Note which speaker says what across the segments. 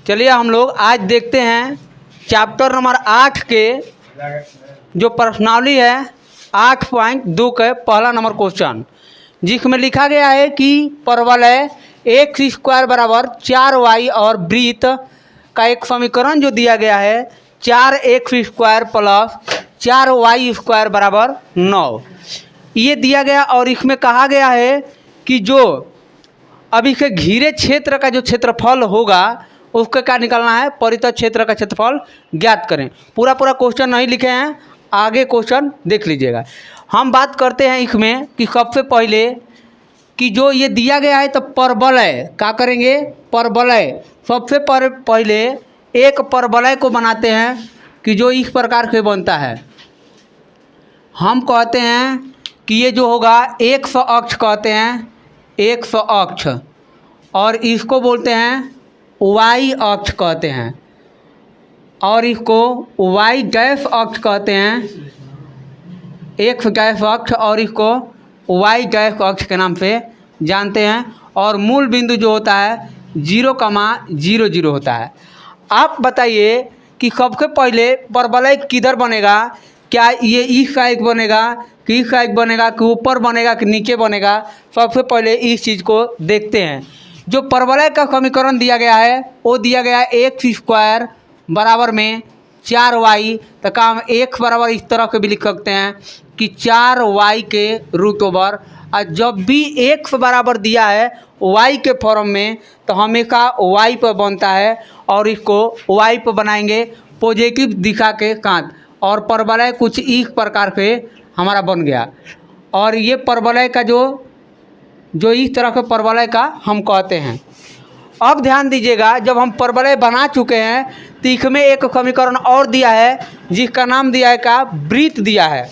Speaker 1: चलिए हम लोग आज देखते हैं चैप्टर नंबर 8 के जो प्रश्नावली है 8.2 के पहला नंबर क्वेश्चन, जिसमें लिखा गया है कि परवलय एक्स स्क्वायर बराबर 4y और वृत्त का एक समीकरण जो दिया गया है 4x square plus 4y square बराबर 9 ये दिया गया। और इसमें कहा गया है कि जो अब इसके घिरे क्षेत्र का जो क्षेत्रफल होगा उसका क्या निकालना है, परितः क्षेत्र का क्षेत्रफल ज्ञात करें। पूरा क्वेश्चन नहीं लिखे हैं, आगे क्वेश्चन देख लीजिएगा। हम बात करते हैं इसमें कि सबसे पहले कि जो ये दिया गया है तो परवलय क्या करेंगे, परवलय सबसे पहले एक परवलय को बनाते हैं कि जो इस प्रकार से बनता है। हम कहते हैं कि ये जो होगा एक्स अक्ष कहते हैं, एक्स अक्ष, और इसको बोलते हैं वाई अक्ष कहते हैं, और इसको वाई गैस अक्ष कहते हैं, एक्स गैस अक्ष, और इसको वाई गैस अक्ष के नाम से जानते हैं। और मूल बिंदु जो होता है 0,00 होता है। आप बताइए कि सबसे पहले परवलय किधर बनेगा, क्या ये इस साइड बनेगा कि इस साइड बनेगा कि ऊपर बनेगा कि नीचे बनेगा। सबसे पहले इस चीज़ को देखते हैं। जो परवलय का समीकरण दिया गया है वो दिया गया है एक्स स्क्वायर बराबर में 4y, तो काम एक्स बराबर इस तरह से भी लिख सकते हैं कि 4y के रूट ओवर। और जब भी एक्स बराबर दिया है y के फॉर्म में तो हमेशा y पर बनता है, और इसको y पर बनाएंगे पॉजिटिव दिशा के साथ, और परवलय कुछ इस प्रकार से हमारा बन गया। और ये परवलय का जो इस तरह के परवलय का हम कहते हैं। अब ध्यान दीजिएगा, जब हम परवलय बना चुके हैं तो इसमें एक समीकरण और दिया है जिसका नाम दिया है का वृत्त दिया है।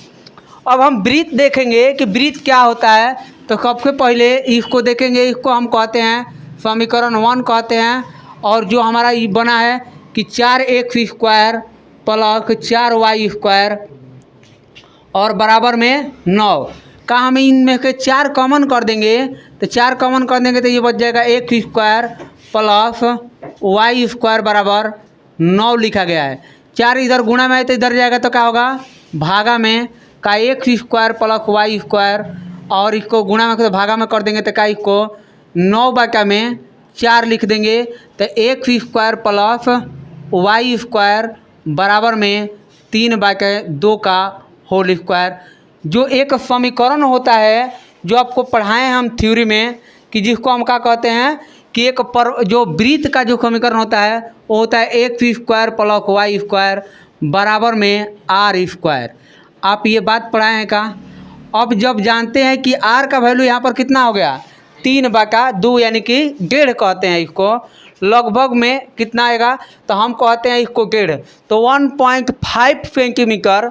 Speaker 1: अब हम वृत्त देखेंगे कि वृत्त क्या होता है, तो सबसे पहले इसको देखेंगे। इसको हम कहते हैं समीकरण 1 कहते हैं, और जो हमारा ये बना है कि 4x square plus 4y square और बराबर में 9 का हम इनमें से 4 कॉमन कर देंगे, तो 4 कॉमन कर देंगे तो ये बच जाएगा x square plus y square बराबर 9 लिखा गया है। 4 इधर गुणा में है तो इधर जाएगा तो क्या होगा, भागा में का x square plus y square, और इसको गुणा में तो भागा में कर देंगे तो क्या इसको 9 में 4 लिख देंगे, तो x square plus y square बराबर में 3/2 का होल स्क्वायर। जो एक समीकरण होता है जो आपको पढ़ाए हम थ्योरी में, कि जिसको हम क्या कहते हैं कि जो वृत्त का जो समीकरण होता है वो होता है x square plus y square बराबर में आर स्क्वायर। आप ये बात पढ़ाए हैं का। अब जब जानते हैं कि आर का वैल्यू यहाँ पर कितना हो गया 3/2, यानी कि 1.5 कहते हैं इसको, लगभग में कितना आएगा तो हम कहते हैं इसको 1.5, तो 1.5 सेंटीमीटर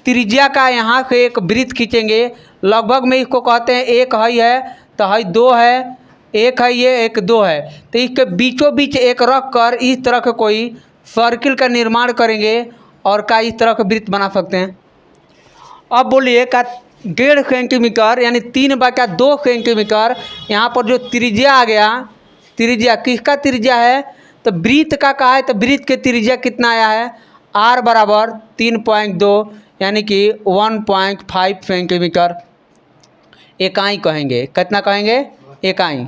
Speaker 1: त्रिज्या का यहाँ से एक वृत्त खींचेंगे। लगभग में इसको कहते हैं एक है तो है 2 है, एक है ये, एक 2 है, तो इसके बीचों बीच एक रख कर इस तरह के कोई सर्किल का निर्माण करेंगे और का इस तरह का वृत्त बना सकते हैं। अब बोलिए का 1.5 सेंटीमीटर यानी 3/2 सेंटीमीटर यहाँ पर जो त्रिज्या आ गया, त्रिज्या किसका त्रिज्या है तो वृत्त का कहा है, तो वृत्त के त्रिज्या कितना आया है r बराबर 3.2 यानी कि 1.5 सेंटीमीटर इकाई कहेंगे। कितना कहेंगे, इकाई।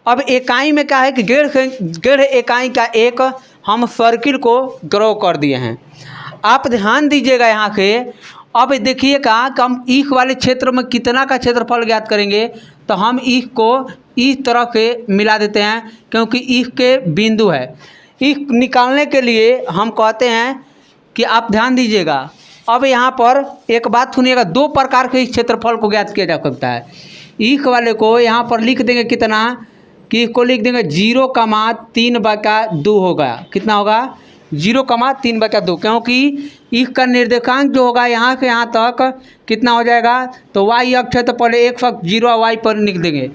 Speaker 1: अब इकाई में क्या है कि 1.5 इकाई का एक हम सर्किल को ड्रॉ कर दिए हैं। आप ध्यान दीजिएगा यहाँ से। अब देखिएगा कि हम इस वाले क्षेत्र में कितना का क्षेत्रफल ज्ञात करेंगे, तो हम इसको इस तरह से मिला देते हैं क्योंकि इसके बिंदु है। इस निकालने के लिए हम कहते हैं कि आप ध्यान दीजिएगा। अब यहाँ पर एक बात सुनिएगा, 2 प्रकार के इस क्षेत्रफल को ज्ञात किया जा सकता है। इस वाले को यहाँ पर लिख देंगे कितना, कि इसको लिख देंगे 0,3/2 होगा। कितना होगा 0,3/2, क्योंकि इसका निर्देशांक जो होगा यहाँ से यहाँ तक कितना हो जाएगा, तो y अक्ष है तो पहले एक अक्ष 0 y पर लिख देंगे,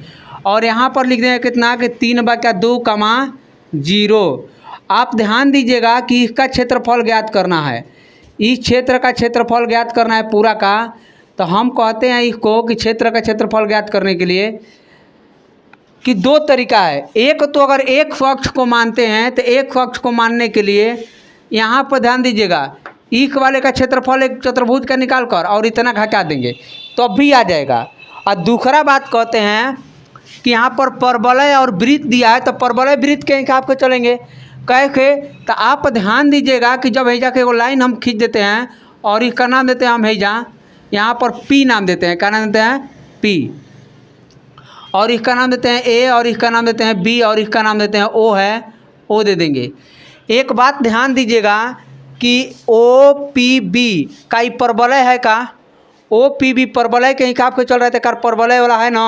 Speaker 1: और यहाँ पर लिख देंगे कितना कि 3/2,0। आप ध्यान दीजिएगा कि इसका क्षेत्रफल ज्ञात करना है, इस क्षेत्र का क्षेत्रफल ज्ञात करना है पूरा का। तो हम कहते हैं इसको कि क्षेत्र का क्षेत्रफल ज्ञात करने के लिए कि दो तरीका है। एक तो अगर एक पक्ष को मानते हैं तो एक पक्ष को मानने के लिए यहाँ पर ध्यान दीजिएगा, ईख वाले का क्षेत्रफल एक चतुर्भुज का निकाल कर और इतना घटा देंगे तो भी आ जाएगा। और दूसरा बात कहते हैं कि यहाँ पर परवलय और वृत्त दिया है तो परवलय वृत्त के हिसाब से चलेंगे कह के। तो आप ध्यान दीजिएगा कि जब हैजा के वो लाइन हम खींच देते हैं और इसका नाम देते हैं हम हैजा, यहाँ पर पी नाम देते हैं, क्या नाम देते हैं पी, और इसका नाम देते हैं ए, और इसका नाम देते हैं बी, और इसका नाम देते हैं ओ है, ओ दे देंगे। एक बात ध्यान दीजिएगा कि ओ पी बी का ही परवलय है का, ओ पी बी परवलय के हिसाब से चल रहे थे कार परवलय वाला है ना।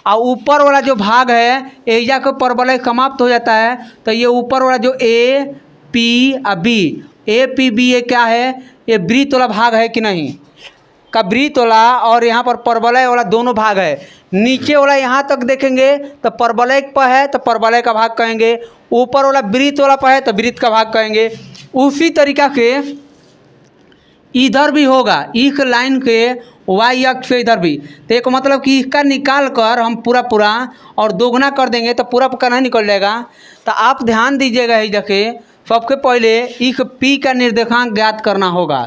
Speaker 1: और ऊपर वाला जो भाग है एजा का परवलय समाप्त हो जाता है तो ये ऊपर वाला जो ए पी और बी, ए पी बी ये क्या है, ये वृत्त वाला भाग है कि नहीं का, वृत्त वाला और यहाँ पर परवलय वाला दोनों भाग है। नीचे वाला यहाँ तक देखेंगे तो परवलय पर है तो परवलय का भाग कहेंगे, ऊपर वाला वृत्त वाला पर है तो वृत्त का भाग कहेंगे। उसी तरीका के इधर भी होगा, इस लाइन के वाई अक्ष पे इधर भी, तो एक मतलब कि इसका निकाल कर हम पूरा और दोगुना कर देंगे तो पूरा का नहीं निकल जाएगा। तो आप ध्यान दीजिएगा ही देखे, सबसे पहले इस पी का निर्देशांक ज्ञात करना होगा।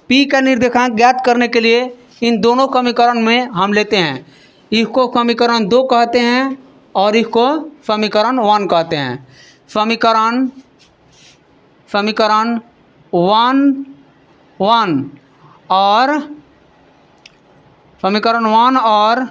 Speaker 1: पी का निर्देशांक ज्ञात करने के लिए इन दोनों समीकरण में हम लेते हैं, इसको समीकरण 2 कहते हैं और इसको समीकरण 1 कहते हैं। समीकरण 1 और समीकरण 1 और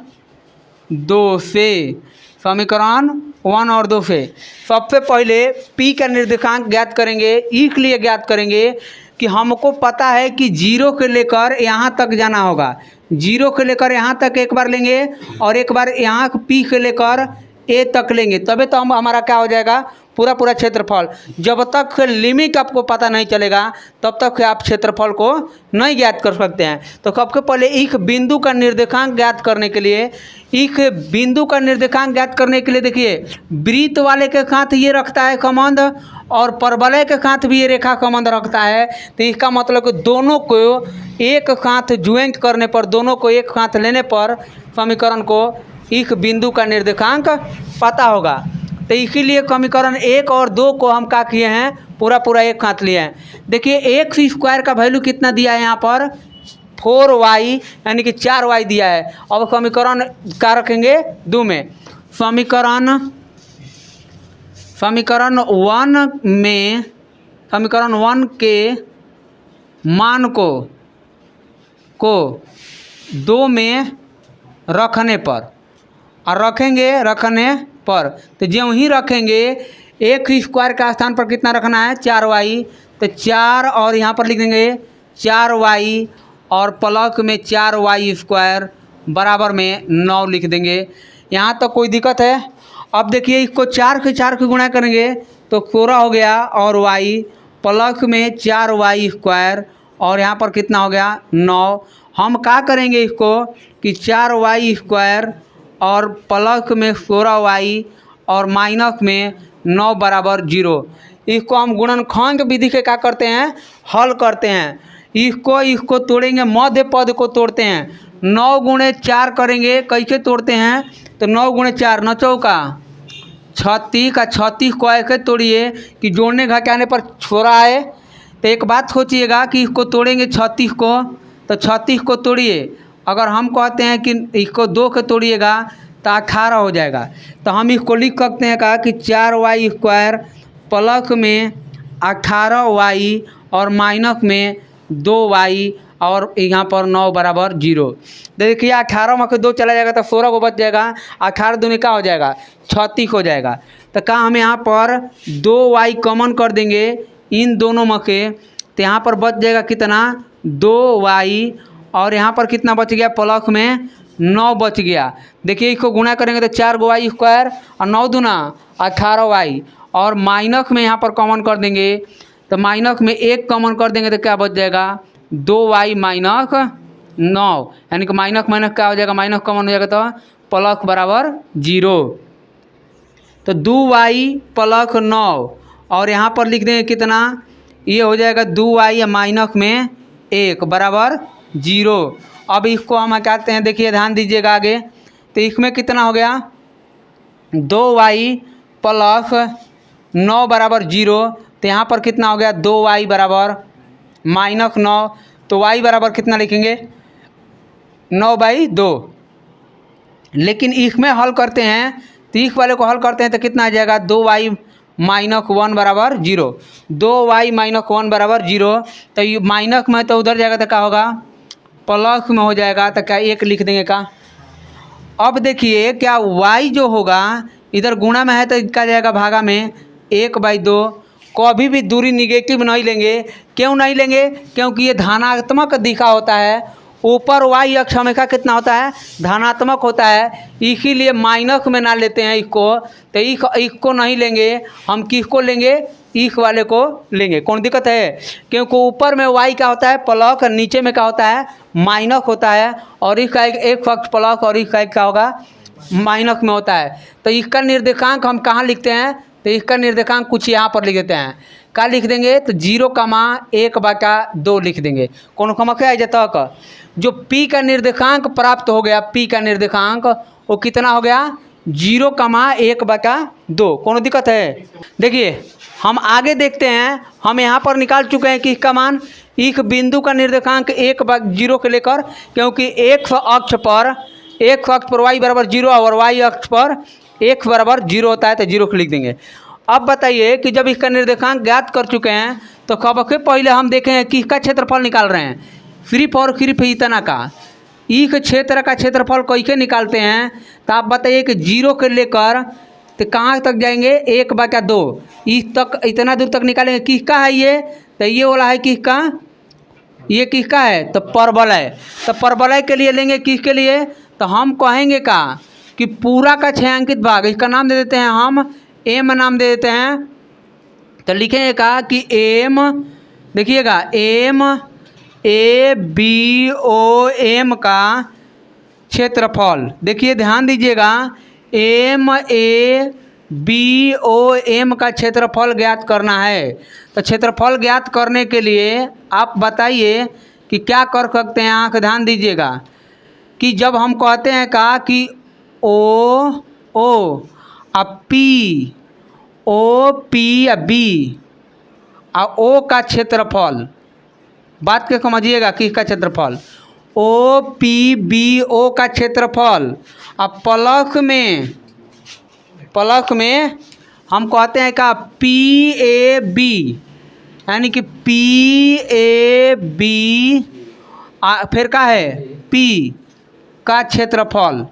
Speaker 1: 2 से, समीकरण 1 और 2 से सबसे पहले पी का निर्देशांक ज्ञात करेंगे। इसलिए ज्ञात करेंगे कि हमको पता है कि 0 के लेकर यहाँ तक जाना होगा, 0 के लेकर यहाँ तक एक बार लेंगे और एक बार यहाँ पी के लेकर ए तक लेंगे, तभी तो हम हमारा क्या हो जाएगा पूरा क्षेत्रफल। जब तक लिमिट आपको पता नहीं चलेगा तब तक आप क्षेत्रफल को नहीं ज्ञात कर सकते हैं। तो सबसे पहले एक बिंदु का निर्देशांक ज्ञात करने के लिए, एक बिंदु का निर्देशांक ज्ञात करने के लिए देखिए वृत्त वाले के साथ ये रखता है संबंध और परवलय के साथ भी ये रेखा संबंध रखता है। तो इसका मतलब कि दोनों को एक साथ ज्वाइंट करने पर, दोनों को एक साथ लेने पर समीकरण को एक बिंदु का निर्देशांक पता होगा। तो इसीलिए समीकरण 1 और 2 को हम क्या किए हैं पूरा एक साथ लिए हैं। देखिए एक्स स्क्वायर का वैल्यू कितना दिया है यहाँ पर 4y यानी कि 4y दिया है। अब समीकरण क्या रखेंगे 2 में, समीकरण 1 में, समीकरण 1 के मान को 2 में रखने पर और रखने पर तो जो ही रखेंगे एक्स स्क्वायर का स्थान पर कितना रखना है 4y, तो 4 और यहाँ पर लिख देंगे 4y और प्लस में 4y स्क्वायर बराबर में 9 लिख देंगे। यहाँ तक कोई दिक्कत है। अब देखिए इसको 4 से गुणा करेंगे तो 16 हो गया और y प्लस में 4y स्क्वायर और यहाँ पर कितना हो गया 9। हम क्या करेंगे इसको कि 4y स्क्वायर और प्लस में 16y और माइनस में 9 बराबर 0, इसको हम गुणनखंड विधि के क्या करते हैं हल करते हैं। इसको तोड़ेंगे, मध्य पद को तोड़ते हैं, 9 गुणे 4 करेंगे, कैसे तोड़ते हैं तो 9 गुणे 4 9 चौका 36 का 36 को ऐसे तोड़िए कि जोड़ने घटाने पर छोड़ा है। तो एक बात सोचिएगा कि इसको तोड़ेंगे 36 को तो 36 को तोड़िए, अगर हम कहते हैं कि इसको 2 के तोड़िएगा तो 18 हो जाएगा। तो हम इसको लिख सकते हैं कहा कि 4y स्क्वायर प्लस में 18y और माइनस में 2y और यहाँ पर 9 बराबर 0। देखिए 18 में 2 चला जाएगा तो 16 को बच जाएगा, 18 दूनी का हो जाएगा 36 हो जाएगा। तो क्या हम यहाँ पर 2y कॉमन कर देंगे इन दोनों में के, तो यहाँ पर बच जाएगा कितना 2y और यहाँ पर कितना बच गया प्लस में 9 बच गया। देखिए इसको गुणा करेंगे तो 4y स्क्वायर और 9 दूना 18y और माइनस में यहाँ पर कॉमन कर देंगे तो माइनस में 1 कॉमन कर देंगे तो क्या बच जाएगा 2y माइनस 9, यानी कि माइनस क्या हो जाएगा माइनस कॉमन हो जाएगा तो प्लस बराबर 0। तो 2y प्लस 9 और यहाँ पर लिख देंगे कितना, ये हो जाएगा 2y माइनस में 1 बराबर 0। अब इसको हम हटाते हैं, देखिए ध्यान दीजिएगा आगे, तो इसमें कितना हो गया 2y प्लस 9 बराबर 0। तो यहाँ पर कितना हो गया 2y बराबर -9। तो y बराबर कितना लिखेंगे 9/2। लेकिन इसमें हल करते हैं तो इस वाले को हल करते हैं तो कितना आ जाएगा 2y -1 बराबर 0। 2y -1 बराबर 0। तो ये माइनस में तो उधर जाएगा तो क्या होगा प्लस में हो जाएगा। तो क्या 1 लिख देंगे का। अब देखिए क्या y जो होगा इधर गुणा में है तो इसका जाएगा भागा में 1/2। कभी भी दूरी निगेटिव नहीं लेंगे। क्यों नहीं लेंगे क्योंकि ये धनात्मक दिशा होता है। ऊपर y अक्ष हमेशा कितना होता है धनात्मक होता है, इसीलिए माइनस में ना लेते हैं इसको। तो इसको नहीं लेंगे हम, किसको लेंगे इस वाले को लेंगे। कौन दिक्कत है क्योंकि ऊपर में y क्या होता है प्लस और नीचे में क्या होता है माइनस होता है। और इसका एक पक्ष प्लस और इसका क्या होगा माइनस में होता है। तो इसका निर्देशांक हम कहाँ लिखते हैं तो इसका निर्देशांक कुछ यहाँ पर लिख देते हैं। क्या लिख देंगे तो 0,1/2 लिख देंगे। कौन समस्या है जब तक जो p का निर्देशांक प्राप्त हो गया, p का निर्देशांक वो कितना हो गया 0,1/2। कौन दिक्कत है। देखिए हम आगे देखते हैं, हम यहाँ पर निकाल चुके हैं कि इसका मान इस बिंदु का निर्देशांक 1/0 के लेकर, क्योंकि x अक्ष पर y बराबर 0 और y अक्ष पर x बराबर 0 होता है तो 0 को लिख देंगे। अब बताइए कि जब इसका निर्देशांक ज्ञात कर चुके हैं तो कब के पहले हम देखें कि इसका क्षेत्रफल निकाल रहे हैं सिर्फ और सिर्फ इतना का। इस क्षेत्र का क्षेत्रफल कैसे निकालते हैं तो आप बताइए कि 0 के लेकर तो कहाँ तक जाएंगे 1/2 इस तक, इतना दूर तक निकालेंगे। किसका है ये तो ये वाला है किसका, ये किसका है तो परवलय। तो परवलय के लिए लेंगे किसके लिए तो हम कहेंगे का कि पूरा का छायांकित भाग, इसका नाम दे देते हैं हम m नाम दे देते हैं। तो लिखेंगे का कि m, देखिएगा MABOM का क्षेत्रफल, देखिए ध्यान दीजिएगा MABOM का क्षेत्रफल ज्ञात करना है। तो क्षेत्रफल ज्ञात करने के लिए आप बताइए कि क्या कर सकते हैं। आँख ध्यान दीजिएगा कि जब हम कहते हैं का कि O अब OP या B और O का क्षेत्रफल, बात के समझिएगा कि इसका क्षेत्रफल OPBO का क्षेत्रफल। अब प्लस में हम कहते हैं का PAB यानी कि PAB फिर का है P का क्षेत्रफल,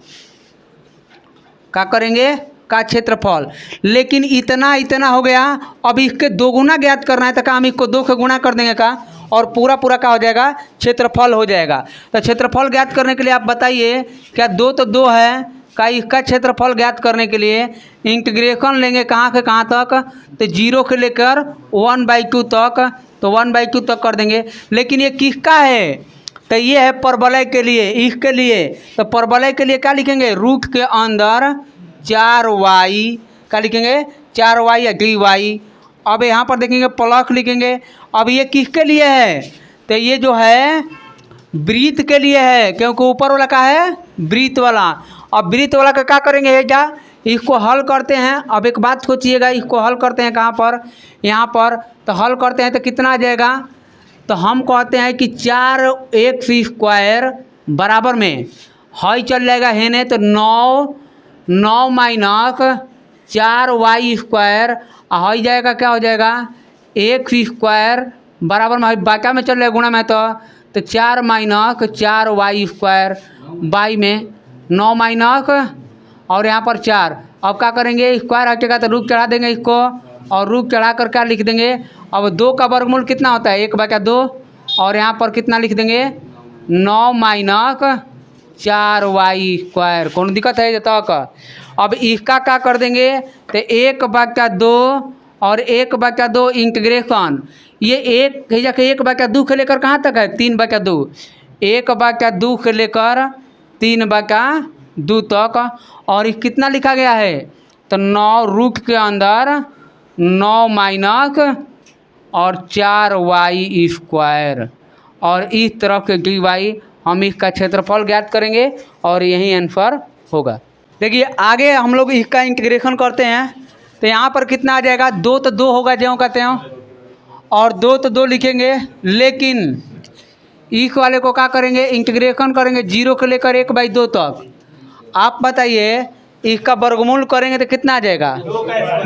Speaker 1: क्या करेंगे का क्षेत्रफल। लेकिन इतना हो गया, अब इसके 2 गुना ज्ञात करना है तो क्या हम इसको 2 से गुना कर देंगे का और पूरा क्या हो जाएगा क्षेत्रफल हो जाएगा। तो क्षेत्रफल ज्ञात करने के लिए आप बताइए क्या 2 तो 2 है का, इसका क्षेत्रफल ज्ञात करने के लिए इंटीग्रेशन लेंगे कहाँ से कहाँ तक तो 0 से लेकर 1/2 तक, तो 1/2 तक कर देंगे। लेकिन ये किसका है तो ये है परवलय के लिए, इसके लिए। तो परवलय के लिए क्या लिखेंगे रूट के अंदर 4y, क्या लिखेंगे 4y या dy। अब यहाँ पर देखेंगे प्लस लिखेंगे। अब ये किसके लिए है तो ये जो है वृत्त के लिए है, क्योंकि ऊपर वाला का है वृत्त वाला। अब वृत्त वाला का क्या करेंगे हेजा इसको हल करते हैं। अब एक बात सोचिएगा, इसको हल करते हैं कहाँ पर यहाँ पर, तो हल करते हैं तो कितना आ जाएगा तो हम कहते हैं कि 4x² बराबर में हई चल जाएगा है ने तो 9 माइनस 4y² हई जाएगा क्या हो जाएगा x² बराबर में बाका में चल रहा है गुणा में तो 4 माइनस 4y² बाई में 9 माइनस और यहाँ पर 4। अब क्या करेंगे स्क्वायर हटेगा तो रूप चढ़ा देंगे इसको और रूप चढ़ा कर क्या लिख देंगे। अब 2 का वर्गमूल कितना होता है 1/2 और यहाँ पर कितना लिख देंगे 9 माइनस 4y²। कौन दिक्कत है जब तक। अब इसका क्या कर देंगे तो 1/2 और 1/2 इंटीग्रेशन, ये 1/2 से लेकर कहाँ तक है 3/2, 1/2 से लेकर 3/2 तक। और ये कितना लिखा गया है तो 9 रूट के अंदर 9 माइनस और 4y² और इस तरफ के dy। हम इसका क्षेत्रफल ज्ञात करेंगे और यही आंसर होगा। देखिए आगे हम लोग इसका इंटीग्रेशन करते हैं तो यहाँ पर कितना आ जाएगा, 2 तो 2 होगा ज्यों का त्यों, और 2 तो 2 लिखेंगे। लेकिन इस वाले को क्या करेंगे, इंटीग्रेशन करेंगे 0 से लेकर 1/2 तक। आप बताइए इसका वर्गमूल करेंगे तो कितना आ जाएगा,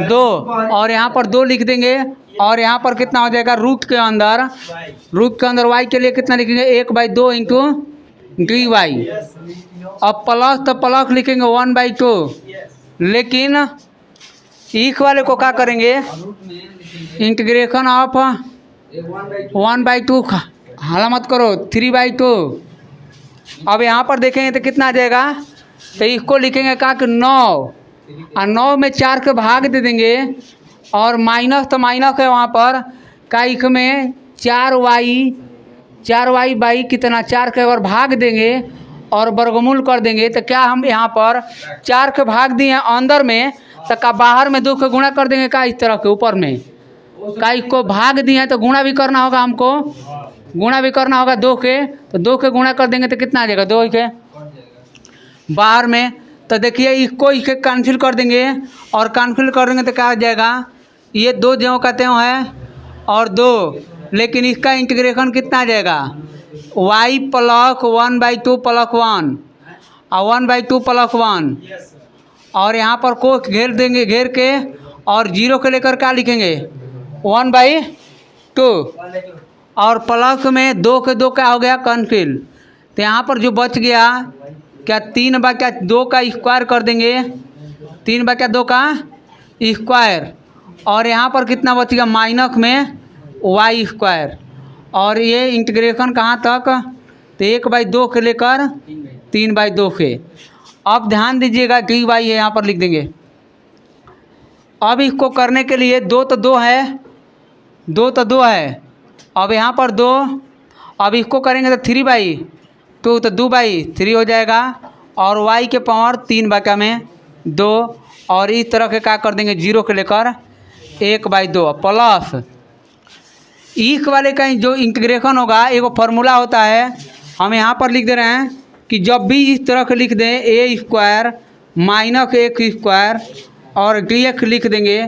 Speaker 1: 2, और यहाँ पर 2 लिख देंगे, और यहाँ पर कितना हो जाएगा, रूट के अंदर y के लिए कितना लिखेंगे, 1/2 इंटू dy। अब प्लस तो प्लस लिखेंगे 1/2, लेकिन इस वाले को क्या करेंगे, इंटीग्रेशन ऑफ 1/2 हाला मत करो 3/2। अब यहाँ पर देखेंगे तो कितना आ जाएगा, तो इसको लिखेंगे का कि 9, और 9 में 4 के भाग दे देंगे, और माइनस तो माइनस है वहाँ पर का, इसमें 4y बाई कितना 4 के अगर भाग देंगे और वर्गमूल कर देंगे तो क्या हम यहाँ पर 4 के भाग दिए हैं अंदर में, तो का बाहर में 2 के गुणा कर देंगे का, इस तरह के ऊपर में का इसको भाग दिए हैं तो गुणा भी करना होगा, हमको गुणा भी करना होगा 2 के, तो 2 के गुणा कर देंगे तो कितना आ जाएगा, 2 के बाहर में। तो देखिए इसको इसके कैंसिल कर देंगे, और कैंसिल कर देंगे तो क्या आ जाएगा, ये 2 ज्यों का त्यों है और 2, लेकिन इसका इंटीग्रेशन कितना आ जाएगा, y प्लस 1/2 प्लस 1 और 1/2 प्लस 1, और यहाँ पर को घेर देंगे, घेर के और 0 के लेकर क्या लिखेंगे, 1/2, और प्लस में 2 के 2 क्या हो गया, कैंसिल। तो यहाँ पर जो बच गया क्या, 3/2 का स्क्वायर कर देंगे, 3/2 का स्क्वायर, और यहाँ पर कितना बच गया, माइनस में y², और ये इंटीग्रेशन कहाँ तक, तो 1/2 के लेकर 3/2 के। अब ध्यान दीजिएगा dy है यहाँ पर लिख देंगे। अब इसको करने के लिए 2 तो 2 है, 2 तो 2 है, अब यहाँ पर 2, अब इसको करेंगे तो 3/2 तो 2/3 हो जाएगा, और y के पावर 3/2, और इस तरह के क्या कर देंगे 0 के लेकर 1/2 प्लस इस वाले का जो इंटीग्रेशन होगा, एक फार्मूला होता है, हम यहाँ पर लिख दे रहे हैं कि जब भी इस तरह के लिख दें a² माइनस x² और dx लिख देंगे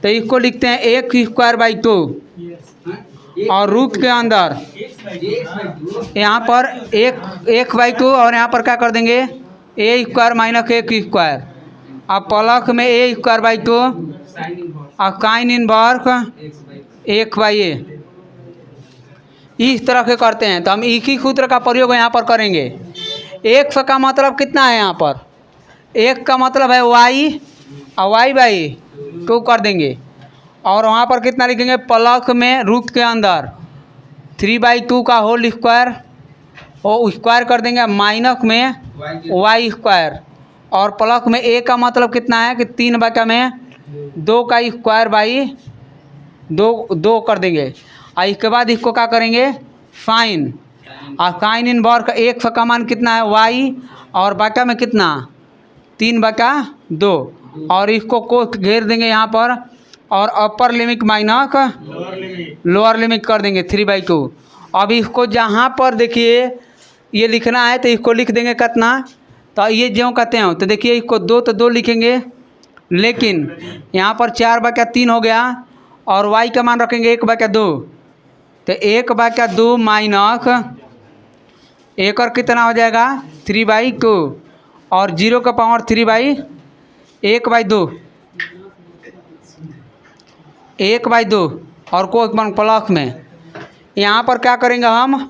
Speaker 1: तो इसको लिखते हैं x²/2, और रूट के अंदर यहाँ पर 1/2, और यहाँ पर क्या कर देंगे a² माइनस x², अब प्लस में a²/2 और साइन इनवर्स 1/a, इस तरह के करते हैं। तो हम एक ही सूत्र का प्रयोग यहाँ पर करेंगे। x का मतलब कितना है, यहाँ पर x का मतलब है y, और y/2 कर देंगे, और वहाँ पर कितना लिखेंगे, प्लस में रूट के अंदर 3/2 का होल स्क्वायर, वो स्क्वायर कर देंगे, माइनस में y², और प्लस में a का मतलब कितना है कि 3/2 का स्क्वायर बाई 2 कर देंगे, और इसके बाद इसको क्या करेंगे, साइन, और साइन इनवर्स का x का मान कितना है y, और बाटा में कितना 3/2, और इसको को घेर देंगे यहाँ पर, और upper limit minus lower limit कर देंगे 3/2। अब इसको जहाँ पर देखिए ये लिखना है तो इसको लिख देंगे कितना, तो ये ज्यों कहते हैं, तो देखिए इसको 2 तो 2 लिखेंगे, लेकिन यहाँ पर 4/3 हो गया, और y का मान रखेंगे 1/2, तो 1/2 माइनस 1 और कितना हो जाएगा 3/2, और 0 का पावर 1/2 और को मान प्लस में, यहाँ पर क्या करेंगे हम,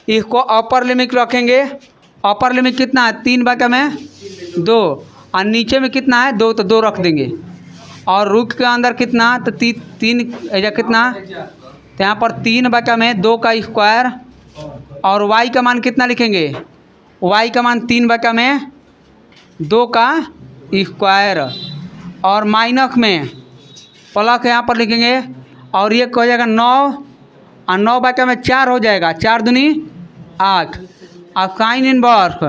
Speaker 1: इसको अपर लिमिट रखेंगे, अपर लिमिट कितना है 3/2, और नीचे में कितना है 2 तो 2 रख देंगे, और रूट के अंदर कितना, तो 3 या कितना, तो यहाँ पर 3/2 का स्क्वायर, और y का मान कितना लिखेंगे, y का मान 3/2 का स्क्वायर, और माइनस में प्लस यहाँ पर लिखेंगे, और ये हो जाएगा 9, और 9/4 हो जाएगा, 4 दूनी 8, और साइन इनवर्स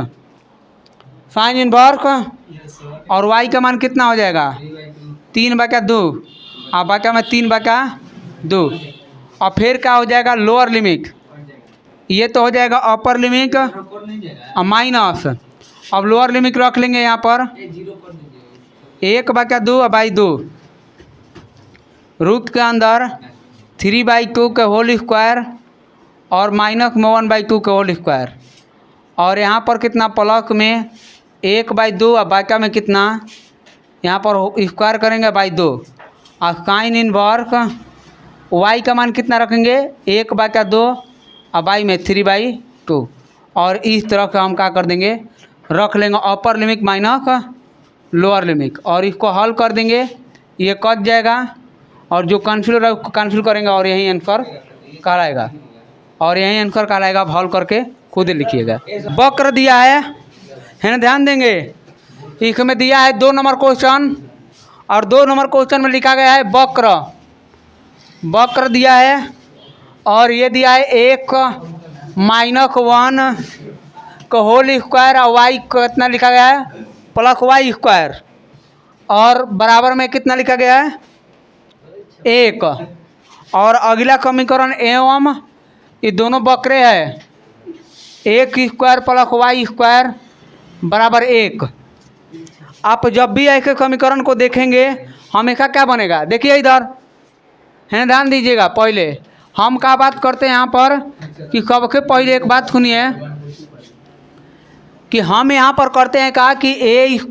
Speaker 1: और y का मान कितना हो जाएगा 3/2, और बाटा में 3/2, और फिर क्या हो जाएगा लोअर लिमिट, ये तो हो जाएगा अपर लिमिट माइनस, अब लोअर लिमिट रख लेंगे यहाँ पर 1/2/2 रूट के अंदर 3/2 के होल स्क्वायर और माइनस में 1/2 के होल स्क्वायर, और यहाँ पर कितना प्लस में 1/2 और बाका में कितना यहाँ पर स्क्वायर करेंगे 2 और साइन इनवर्स वाई का मान कितना रखेंगे 1/2 और बाई में 3/2, और इस तरह से हम क्या कर देंगे रख लेंगे upper limit minus lower limit, और इसको हल कर देंगे, ये कट जाएगा और जो कैंसिल है कैंसिल करेंगे और यही आंसर कहलाएगा, और यही आंसर कहलाएगा। आप हल करके खुद लिखिएगा। वक्र दिया है ना, ध्यान देंगे इसमें दिया है 2 नंबर क्वेश्चन, और 2 नंबर क्वेश्चन में लिखा गया है वक्र दिया है, और ये दिया है 1-1 का होल स्क्वायर और वाई कितना लिखा गया है +y², और बराबर में कितना लिखा गया है 1, और अगला समीकरण एवं ये दोनों वक्रे है 1² + y² बराबर 1। आप जब भी ऐसे समीकरण को देखेंगे हमेशा क्या बनेगा, देखिए इधर है, ध्यान दीजिएगा। पहले हम क्या बात करते हैं यहाँ पर कि सबसे पहले एक बात सुनिए कि हम यहाँ पर करते हैं कहा कि a² +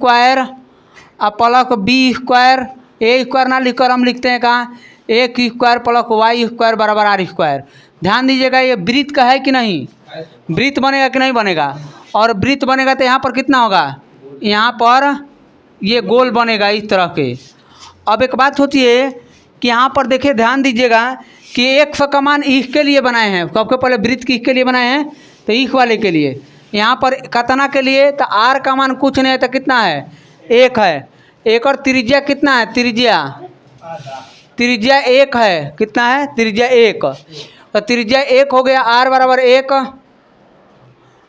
Speaker 1: b², a² ना लिखकर हम लिखते हैं कहा 1² + y² बराबर r²। ध्यान दीजिएगा ये वृत्त का है कि नहीं, वृत्त बनेगा कि नहीं बनेगा, और वृत्त बनेगा तो यहाँ पर कितना होगा, यहाँ पर ये गोल बनेगा इस तरह के। अब एक बात होती है कि यहाँ पर देखिए ध्यान दीजिएगा कि एक का मान इसके लिए बनाए हैं, सबसे पहले वृत्त किसके लिए बनाए हैं तो इस वाले के लिए, यहाँ पर कतना के लिए तो r का मान कुछ नहीं है तो कितना है 1 है, एक और त्रिज्या कितना है, त्रिज्या 1 है, कितना है त्रिज्या 1, तो त्रिज्या 1 हो गया, r बराबर 1,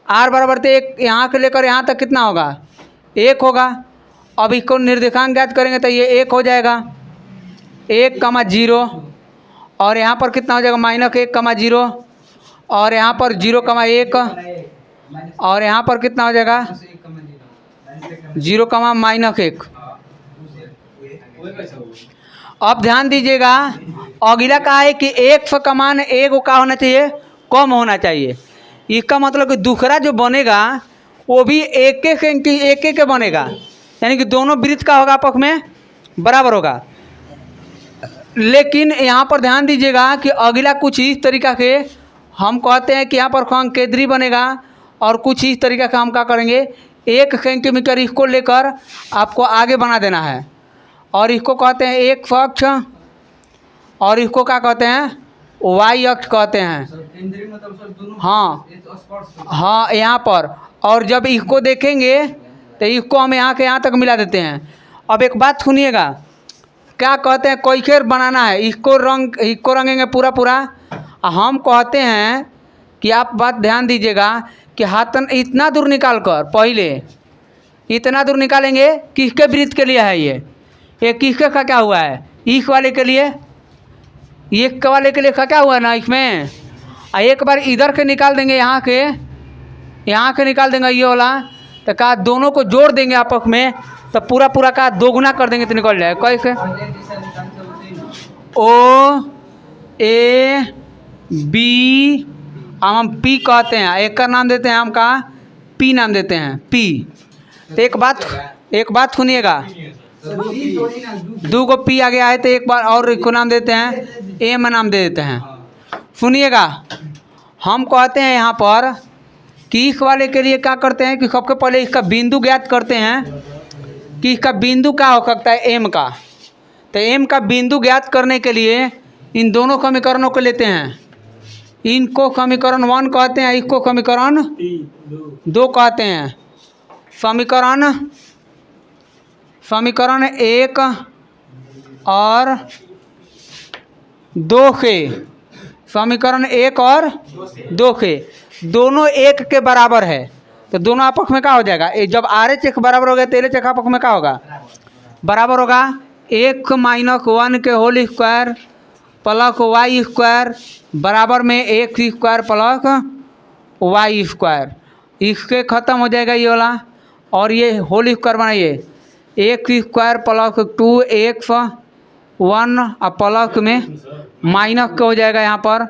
Speaker 1: r बराबर तो 1 यहाँ से लेकर यहाँ तक कितना होगा 1 होगा। अब इसको निर्देशांक ज्ञात करेंगे तो ये 1 हो जाएगा 1,0, और यहाँ पर कितना हो जाएगा -1,0, और यहाँ पर 0,1, और यहाँ पर कितना हो जाएगा 0,-1। अब ध्यान दीजिएगा अगला कहा है कि 1 का मान 1 का होना चाहिए, कम होना चाहिए। इसका मतलब कि दूसरा जो बनेगा वो भी एक के बनेगा, यानी कि दोनों वृत्त का होगा आपस में बराबर होगा। लेकिन यहाँ पर ध्यान दीजिएगा कि अगला कुछ इस तरीका से हम कहते हैं कि यहाँ पर संकेंद्री बनेगा, और कुछ इस तरीका से हम क्या करेंगे 1 सेंटीमीटर इसको लेकर आपको आगे बना देना है, और इसको कहते हैं एक अक्ष, और इसको क्या कहते हैं y अक्ष कहते हैं। हाँ यहाँ पर, और जब इसको देखेंगे तो इसको हम यहाँ के यहाँ तक मिला देते हैं। अब एक बात सुनिएगा क्या कहते हैं कैसे बनाना है, इसको रंगेंगे पूरा। हम कहते हैं कि आप बात ध्यान दीजिएगा कि हाथ इतना दूर निकाल कर पहले इतना दूर निकालेंगे, किसके वृत्त के लिए है ये किसके का क्या हुआ है इस वाले के लिए, एक वाले के लिए क्या हुआ ना इसमें, एक बार इधर के निकाल देंगे, यहाँ के निकाल देंगे ये वाला, तो कहा दोनों को जोड़ देंगे आपस में तो पूरा का दोगुना कर देंगे तो निकल जाएगा। कैसे OAB हम P कहते हैं, एक का नाम देते हैं हम का P नाम देते हैं P। तो एक बात सुनिएगा, 2 को P आ गया है तो एक बार और को नाम देते हैं M नाम दे देते हैं। सुनिएगा हम कहते हैं यहाँ पर कि इस वाले के लिए क्या करते हैं कि सबसे पहले इसका बिंदु ज्ञात करते हैं कि इसका बिंदु क्या हो सकता है M का, तो M का बिंदु ज्ञात करने के लिए इन दोनों समीकरणों को लेते हैं, इनको समीकरण 1 कहते हैं, इसको समीकरण 2 कहते हैं। समीकरण 1 और 2 के, समीकरण 1 और 2 के दोनों 1 के बराबर है, तो दोनों आपस में क्या हो जाएगा, जब RH एक बराबर हो गया तो LHS आपस में क्या होगा बराबर होगा 1 - 1 के होल स्क्वायर + y² बराबर में 1² + y²। इसके ख़त्म हो जाएगा ये वाला, और ये होल स्क्वायर बनाइए, एक्स स्क्वायर प्लस 2x1 और प्लस में माइनस का हो जाएगा यहाँ पर,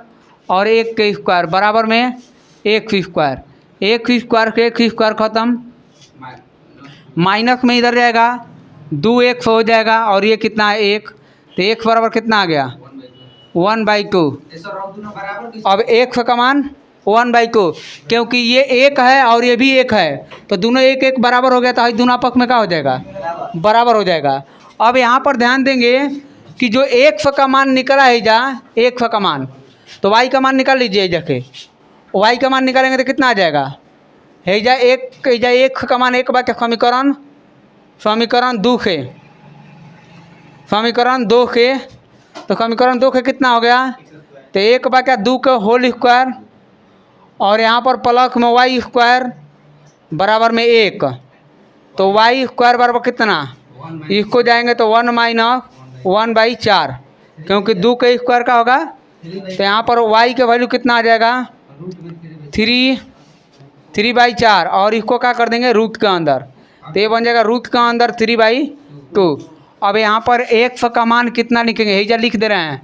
Speaker 1: और एक के स्क्वायर बराबर में एक्स स्क्वायर के एक्स स्क्वायर ख़त्म, माइनस में इधर जाएगा 2x हो जाएगा, और ये कितना है 1, तो x बराबर कितना आ गया 1/2। अब x का मान 1/2, क्योंकि ये 1 है और ये भी 1 है, तो दोनों 1 बराबर हो गया, तो दोनों आपस में क्या हो जाएगा बराबर हो जाएगा। अब यहाँ पर ध्यान देंगे कि जो x का मान निकला है जा x का मान, तो y का मान निकाल लीजिए जाके, y का मान निकालेंगे तो कितना आ जाएगा है जा एक का मान 1 बाकी समीकरण 2 के, तो समीकरण 2 के कितना हो गया, तो 1/2 का होल स्क्वायर, और यहाँ पर प्लस में वाई स्क्वायर बराबर में 1, तो वाई स्क्वायर बराबर कितना, इसको जाएंगे तो 1 माइनस 1/4, क्योंकि 2 के स्क्वायर का होगा, तो यहाँ पर y के वैल्यू कितना आ जाएगा 3/4, और इसको क्या कर देंगे रूट के अंदर, तो ये बन जाएगा रूट के अंदर 3/2। अब यहाँ पर x का मान कितना लिखेंगे, यही लिख दे रहे हैं,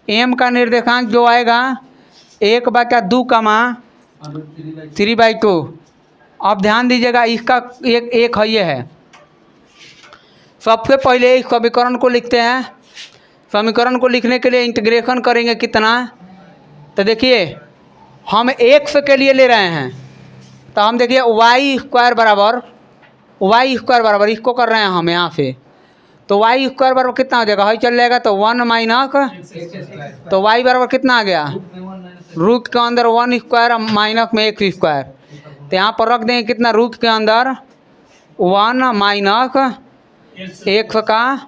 Speaker 1: m का निर्देशांक जो आएगा 1/2 का मान 3/2। अब ध्यान दीजिएगा इसका एक है, ये है। सबसे पहले इस समीकरण को लिखते हैं, समीकरण को लिखने के लिए इंटीग्रेशन करेंगे कितना, तो देखिए हम x के लिए ले रहे हैं, तो हम देखिए वाई स्क्वायर बराबर इसको कर रहे हैं हम यहाँ से, तो वाई स्क्वायर बराबर कितना हो जाएगा, चल जाएगा तो 1 माइनस, तो वाई बराबर कितना आ गया रूट के अंदर 1 स्क्वायर माइनस में एक्स स्क्वायर, तो यहाँ पर रख देंगे कितना रूट के अंदर 1 माइनस एक्स का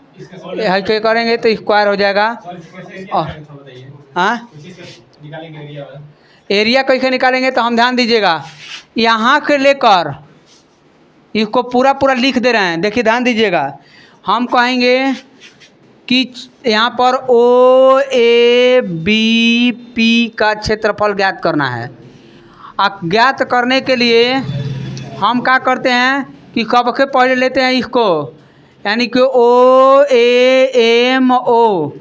Speaker 1: है करेंगे तो स्क्वायर हो जाएगा। और हाँ एरिया कैसे निकालेंगे, तो हम ध्यान दीजिएगा यहाँ से लेकर इसको पूरा लिख दे रहे हैं, देखिए ध्यान दीजिएगा, हम कहेंगे कि यहाँ पर ओ ए बी पी का क्षेत्रफल ज्ञात करना है। अब ज्ञात करने के लिए हम क्या करते हैं कि सबसे पहले लेते हैं इसको, यानी कि ओ ए एम ओ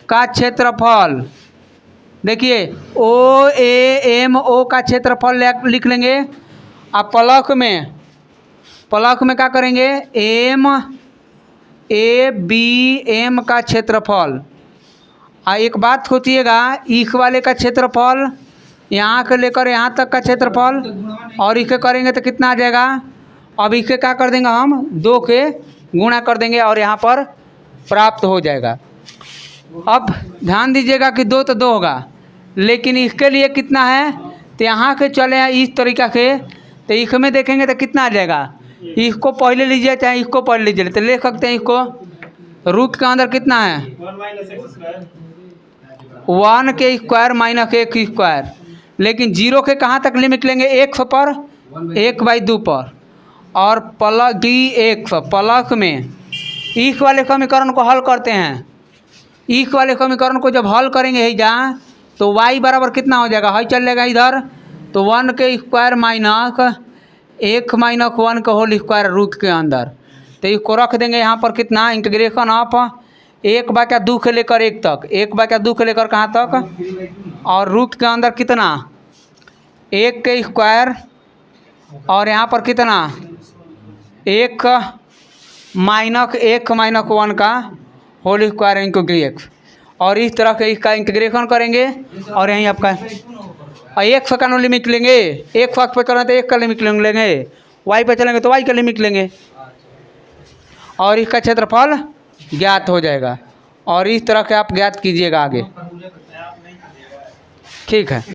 Speaker 1: का क्षेत्रफल, देखिए ओ ए एम ओ का क्षेत्रफल लिख लेंगे। अब प्लस में क्या करेंगे एम ए बी एम का क्षेत्रफल। एक बात सोचिएगा, इस वाले का क्षेत्रफल यहाँ से लेकर यहाँ तक का क्षेत्रफल, और इसे करेंगे तो कितना आ जाएगा, अब इसे क्या कर देंगे हम 2 के गुणा कर देंगे और यहाँ पर प्राप्त हो जाएगा। अब ध्यान दीजिएगा कि 2 तो 2 होगा, लेकिन इसके लिए कितना है, तो यहाँ से चले हैं इस तरीक़ा से, तो इसमें देखेंगे तो कितना आ जाएगा, इसको पहले लीजिए चाहे इसको पहले लीजिए, तो ले सकते हैं इसको रूट के अंदर कितना है 1 के स्क्वायर माइनस एक्स स्क्वायर, लेकिन 0 के कहाँ तक लिमिट लेंगे x पर 1/2 पर, और प्लस डी एक्स प्लस में इस वाले समीकरण को हल करते हैं। इस वाले समीकरण को जब हल करेंगे ही जहाँ, तो y बराबर कितना हो जाएगा, है चल जाएगा इधर, तो 1 के स्क्वायर माइनस 1 माइनस 1 का होल स्क्वायर रूट के अंदर, तो इसको रख देंगे यहाँ पर कितना इंटीग्रेशन ऑफ 1/2 से लेकर 1 तक, 1/2 से लेकर कहाँ तक, और रूट के अंदर कितना 1 के स्क्वायर, और यहाँ पर कितना 1 माइनस 1 का होल स्क्वायर इंटू x, और इस तरह से इसका इंटीग्रेशन करेंगे, और यहीं आपका x का लिमिट लेंगे, एक फर्क पे चलें तो 1 का लिमिट लेंगे, y पे चलेंगे तो y का लिमिट लेंगे, और इसका क्षेत्रफल ज्ञात हो जाएगा। और इस तरह के आप ज्ञात कीजिएगा आगे, ठीक है।